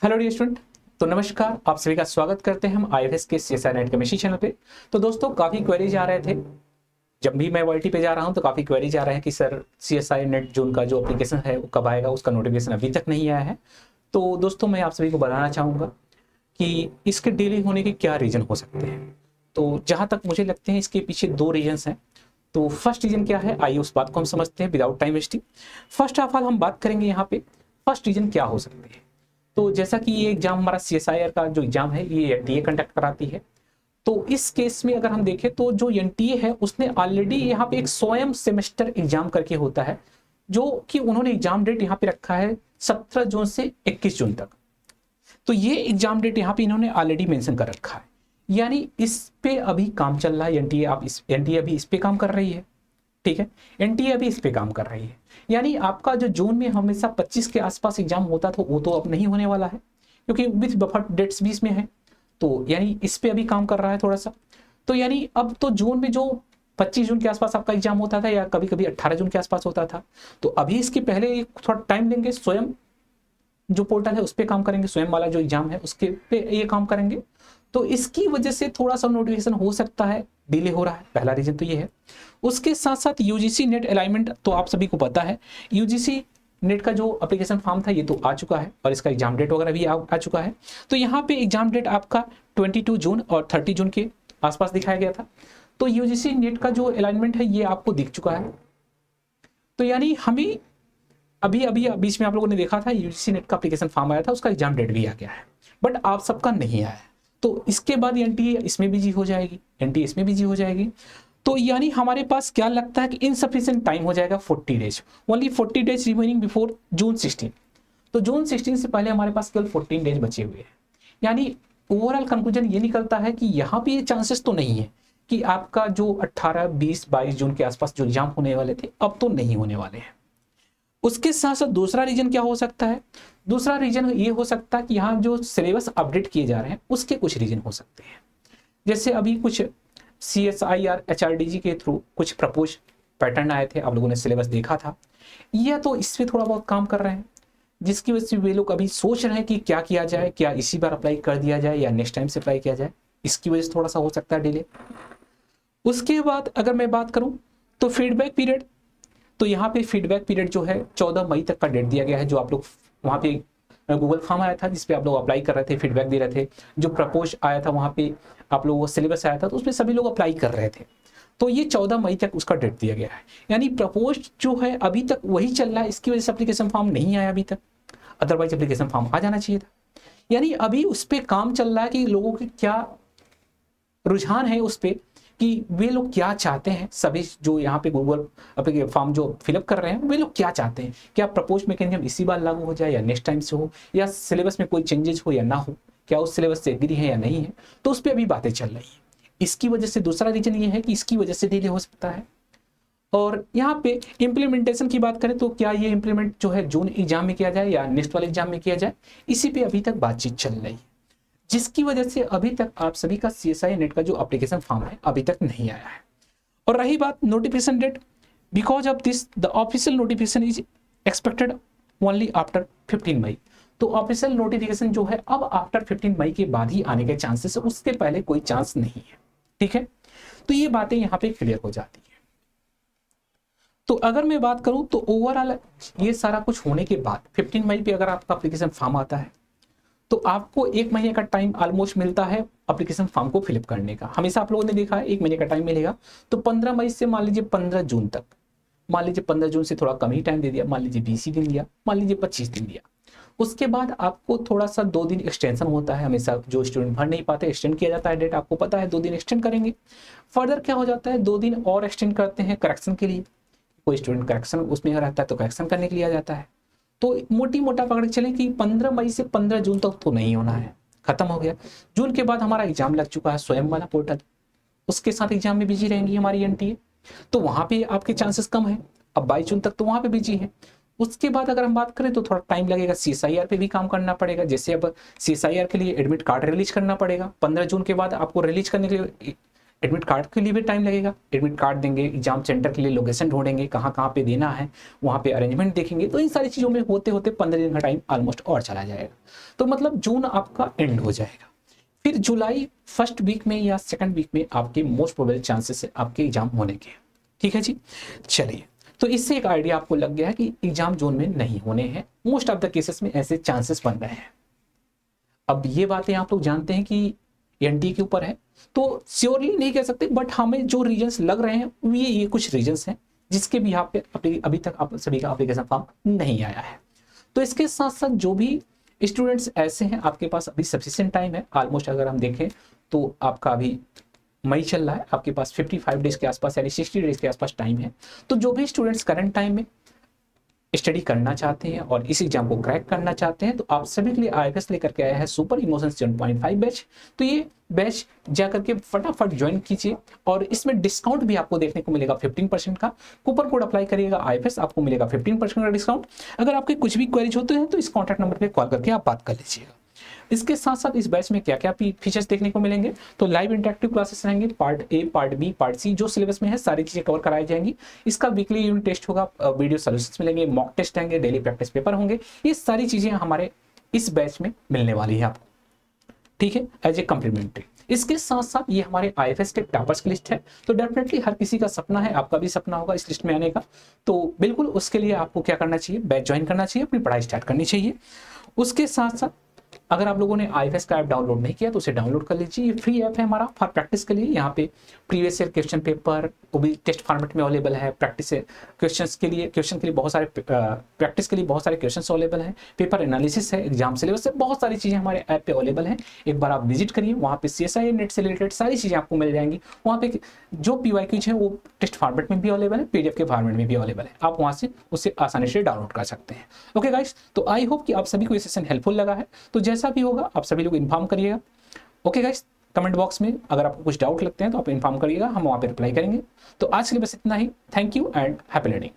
Hello dear student. तो नमस्कार, आप सभी का स्वागत करते हैं हम आईएफएस के सीएसआई नेट केमिस्ट्री चैनल पे। तो दोस्तों, काफ़ी क्वेरीज आ रहे थे। जब भी मैं वर्ल्टी पे जा रहा हूं तो काफ़ी क्वेरीज आ रहे हैं कि सर सीएसआई नेट जून का जो एप्लीकेशन है वो कब आएगा, उसका नोटिफिकेशन अभी तक नहीं आया है। तो दोस्तों, मैं आप सभी को बताना चाहूँगा कि इसके डिले होने के क्या रीज़न हो सकते हैं। तो जहाँ तक मुझे लगते हैं इसके पीछे दो रीजन्स हैं। तो फर्स्ट रीजन क्या है, आइए उस बात को हम समझते हैं without time wasting. First of all हम बात करेंगे यहाँ पे फर्स्ट रीजन क्या हो सकते हैं। तो जैसा कि ये एग्जाम हमारा सीएसआईआर का जो एग्जाम है ये एनटीए कंडक्ट कराती है। तो इस केस में अगर हम देखें तो जो एनटीए है उसने ऑलरेडी यहाँ पे एक स्वयं सेमेस्टर एग्जाम करके होता है, जो कि उन्होंने एग्जाम डेट यहाँ पे रखा है 17 जून से 21 जून तक। तो ये एग्जाम डेट यहाँ पे इन्होंने ऑलरेडी मेंशन कर रखा है, यानी इस पे अभी काम चल रहा है। एनटीए अभी इस पे काम कर रही है, ठीक है। एनटीए अभी इस पे काम कर रही है, यानी आपका जो जून में हमेशा 25 के आसपास एग्जाम होता था वो तो अब नहीं होने वाला है, क्योंकि विथ बफर डेट्स 20 में है। तो यानी इस पे अभी काम कर रहा है थोड़ा सा। तो यानी अब तो जून में जो 25 जून के आसपास आपका एग्जाम होता था या कभी कभी 18 जून के आसपास होता था, तो अभी इसके पहले थोड़ा टाइम लेंगे। स्वयं जो पोर्टल है उस पर काम करेंगे, स्वयं वाला जो एग्जाम है उसके पे ये काम करेंगे। तो इसकी वजह से थोड़ा सा नोटिफिकेशन हो सकता है डिले हो रहा है, पहला रीजन तो ये है। उसके साथ साथ यूजीसी नेट अलाइनमेंट तो आप सभी को पता है, यूजीसी नेट का जो एप्लीकेशन फॉर्म था ये तो आ चुका है और इसका एग्जाम डेट वगैरह भी आ चुका है। तो यहाँ पे एग्जाम डेट आपका 22 जून और 30 जून के आसपास दिखाया गया था। तो यूजीसी नेट का जो अलाइनमेंट है ये आपको दिख चुका है। तो यानी हमें अभी अभी बीच में आप लोगों ने देखा था यूजीसी नेट का एप्लीकेशन फॉर्म आया था, उसका एग्जाम डेट भी आ गया है, बट आप सबका नहीं आया है। तो इसके बाद एनटीए इसमें बिजी हो जाएगी, एनटीए इसमें बिजी हो जाएगी। तो यानी हमारे पास क्या लगता है कि इनसफिशिएंट टाइम हो जाएगा 40 days, only 40 days remaining before June 16। तो जून 16 से पहले हमारे पास केवल 14 डेज बचे हुए हैं। यानी ओवरऑल कंक्लूजन ये निकलता है कि यहाँ पे ये चांसेस तो नहीं है कि आपका जो 18, 20, 22 जून के आसपास जो एग्जाम होने वाले थे अब तो नहीं होने वाले हैं। उसके साथ साथ दूसरा रीजन क्या हो सकता है, दूसरा रीजन ये हो सकता है कि यहाँ जो सिलेबस अपडेट किए जा रहे हैं उसके कुछ रीजन हो सकते हैं। जैसे अभी कुछ सीएसआईआर एचआरडीजी के थ्रू कुछ प्रपोज पैटर्न आए थे, आप लोगों ने सिलेबस देखा था, या तो इस पे थोड़ा बहुत काम कर रहे हैं, जिसकी वजह से वे लोग अभी सोच रहे हैं कि क्या किया जाए, क्या इसी बार अप्लाई कर दिया जाए या नेक्स्ट टाइम से अप्लाई किया जाए। इसकी वजह से थोड़ा सा हो सकता है डिले। उसके बाद अगर मैं बात करूं तो फीडबैक पीरियड, तो यहाँ पे फीडबैक पीरियड जो है 14 मई तक का डेट दिया गया है। जो आप लोग वहाँ पे गूगल फॉर्म आया था जिसपे आप लोग अप्लाई कर रहे थे, फीडबैक दे रहे थे, जो प्रपोज आया था वहाँ पे आप लोगों को सिलेबस आया था तो उसमें सभी लोग अप्लाई कर रहे थे। तो ये 14 मई तक उसका डेट दिया गया है, यानी प्रपोज जो है अभी तक वही चल रहा है। इसकी वजह से एप्लीकेशन फॉर्म नहीं आया अभी तक, अदरवाइज एप्लीकेशन फॉर्म आ जाना चाहिए था। यानी अभी उस पर काम चल रहा है कि लोगों के क्या रुझान है उस पर, कि वे लोग क्या चाहते हैं। सभी जो यहाँ पे गूगल अपने फॉर्म जो फिलअप कर रहे हैं वे लोग क्या चाहते हैं, क्या प्रपोज मैकेनिज्म इसी बार लागू हो जाए या नेक्स्ट टाइम से हो, या सिलेबस में कोई चेंजेस हो या ना हो, क्या उस सिलेबस से एग्री है या नहीं है। तो उस पर अभी बातें चल रही है। इसकी वजह से दूसरा रीजन ये है कि इसकी वजह से डिले हो सकता है। और यहाँ पे इम्प्लीमेंटेशन की बात करें तो क्या ये इम्प्लीमेंट जो है जून एग्जाम में किया जाए या नेक्स्ट वाले एग्जाम में किया जाए, इसी पे अभी तक बातचीत चल रही है, जिसकी वजह से अभी तक आप सभी का सीएसआई नेट का जो एप्लीकेशन फॉर्म है अभी तक नहीं आया है। और रही बात notification date, because of this the official notification is expected only after 15 May. तो ऑफिशियल नोटिफिकेशन जो है अब आफ्टर 15 मई के बाद ही आने के चांसेस है, उसके पहले कोई चांस नहीं है, ठीक है। तो ये बातें यहाँ पे क्लियर हो जाती है। तो अगर मैं बात करूं तो ओवरऑल ये सारा कुछ होने के बाद 15 मई पे अगर आपका एप्लीकेशन फॉर्म आता है तो आपको 1 महीने का टाइम ऑलमोस्ट मिलता है एप्लीकेशन फॉर्म को फिलअप करने का। हमेशा आप लोगों ने देखा है 1 महीने का टाइम मिलेगा। तो 15 मई से मान लीजिए 15 जून तक, मान लीजिए 15 जून से थोड़ा कम ही टाइम दे दिया, मान लीजिए 20 ही दिन दिया, मान लीजिए 25 दिन दिया। उसके बाद आपको थोड़ा सा 2 दिन एक्सटेंशन होता है, हमेशा जो स्टूडेंट भर नहीं पाते एक्सटेंड किया जाता है डेट, आपको पता है 2 दिन एक्सटेंड करेंगे। फर्दर क्या हो जाता है, 2 दिन और एक्सटेंड करते हैं करेक्शन के लिए, कोई स्टूडेंट करेक्शन उसमें रहता है तो करेक्शन करने के लिए आ जाता है। तो मोटी मोटा पकड़ के चलें कि 15 मई से 15 जून तक तो नहीं होना है, खत्म हो गया। जून के बाद हमारा एग्जाम लग चुका है स्वयं वाला पोर्टल, उसके साथ एग्जाम में बिजी रहेंगी हमारी एनटीए, तो वहां पे आपके चांसेस कम है। अब 22 जून तक तो वहां पे बिजी है। उसके बाद अगर हम बात करें तो थोड़ा टाइम लगेगा, सीएसआईआर पे भी काम करना पड़ेगा। जैसे अब सीएसआईआर के लिए एडमिट कार्ड रिलीज करना पड़ेगा, 15 जून के बाद आपको रिलीज करने के लिए एडमिट कार्ड के लिए भी टाइम लगेगा, एडमिट कार्ड देंगे, एग्जाम सेंटर के लिए लोकेशन ढूंढेंगे, कहाँ कहाँ पे देना है, वहाँ पे अरेंजमेंट देखेंगे, तो इन सारी चीज़ों में होते होते 15 दिन का टाइम ऑलमोस्ट और चला जाएगा। तो मतलब जून आपका एंड हो जाएगा। फिर जुलाई फर्स्ट वीक में या सेकंड वीक में आपके मोस्ट प्रोबेबल चांसेस है आपके एग्जाम होने के। ठीक है जी, चलिए, तो इससे एक आइडिया आपको लग गया है कि एग्जाम जून में नहीं होने हैं, मोस्ट ऑफ द केसेस में ऐसे चांसेस बन रहे हैं। अब ये बातें आप लोग जानते हैं कि एनडीए के ऊपर है, तो श्योरली नहीं कह सकते, बट हमें जो रीजंस लग रहे हैं ये कुछ रीजंस हैं जिसके भी यहाँ पे अभी तक आप सभी का एप्लीकेशन फॉर्म नहीं आया है। तो इसके साथ साथ जो भी स्टूडेंट्स ऐसे हैं, आपके पास अभी सफिशिएंट टाइम है, ऑलमोस्ट अगर हम देखें तो आपका अभी मई चल रहा है, आपके पास 55 डेज के आसपास यानी 60 डेज के आसपास टाइम है। तो जो भी स्टूडेंट्स करंट टाइम में स्टडी करना चाहते हैं और इस एग्जाम को क्रैक करना चाहते हैं, तो आप सभी के लिए आईएफएस लेकर के आया है सुपर इमोशंस 7.5 बैच। तो ये बैच जाकर के फटाफट ज्वाइन कीजिए, और इसमें डिस्काउंट भी आपको देखने को मिलेगा 15% का। कूपन कोड अप्लाई करिएगा आईएफएस, आपको मिलेगा 15% का डिस्काउंट। अगर आपके कुछ भी क्वेरीज होते हैं तो इस कॉन्टैक्ट नंबर पर कॉल करके आप बात कर लीजिएगा। इसके साथ साथ इस बैच में क्या क्या फीचर्स देखने को मिलेंगे, तो लाइव इंटरेक्टिव क्लासेस रहेंगे, part A, part B, part C, जो सिलेबस में है सारी चीजें कवर कराई जाएंगी। इसका वीकली यूनिट टेस्ट होगा, वीडियो सॉल्यूशंस मिलेंगे, मॉक टेस्ट आएंगे, डेली प्रैक्टिस पेपर होंगे। ये सारी चीजें हमारे इस बैच में मिलने वाली है आपको, ठीक है, एज ए कम्प्लीमेंट्री। इसके साथ साथ ये हमारे आईएफएस टेक टॉपर्स की लिस्ट है, तो डेफिनेटली हर किसी का सपना है, आपका भी सपना होगा इस लिस्ट में आने का। तो बिल्कुल उसके लिए आपको क्या करना चाहिए, बैच ज्वाइन करना चाहिए, अपनी पढ़ाई स्टार्ट करनी चाहिए। उसके साथ साथ अगर आप लोगों ने आईएफएस का ऐप डाउनलोड नहीं किया तो उसे डाउनलोड कर लीजिए, ये फ्री ऐप है हमारा फॉर प्रैक्टिस के लिए। यहाँ पे प्रीवियस ईयर क्वेश्चन पेपर वो भी टेस्ट फॉर्मेट में अवेलेबल है, प्रैक्टिस क्वेश्चन के लिए बहुत सारे प्रैक्टिस के लिए बहुत सारे क्वेश्चन अवेलेबल हैं, पेपर एनालिसिस है, एग्जाम सिलेबस है, बहुत सारी चीज़ें हमारे ऐप पे अवेलेबल हैं। एक बार आप विजिट करिए, वहाँ पे CSI नेट से रिलेटेड सारी चीज़ें आपको मिल जाएंगी। वहाँ पे जो PYQs है वो टेस्ट फॉर्मेट में भी अवेलेबल है, PDF के फॉर्मेट में भी अवेलेबल है, आप वहाँ से उसे आसानी से डाउनलोड कर सकते हैं। ओके गाइस, तो आई होप कि आप सभी को ये सेशन हेल्पफुल लगा है। तो जैसा भी होगा आप सभी लोग इन्फॉर्म करिएगा। ओके गाइस, कमेंट बॉक्स में अगर आपको कुछ डाउट लगते हैं तो आप इन्फॉर्म करिएगा, हम वहाँ पे रिप्लाई करेंगे। तो आज के लिए बस इतना ही। Thank you and happy learning.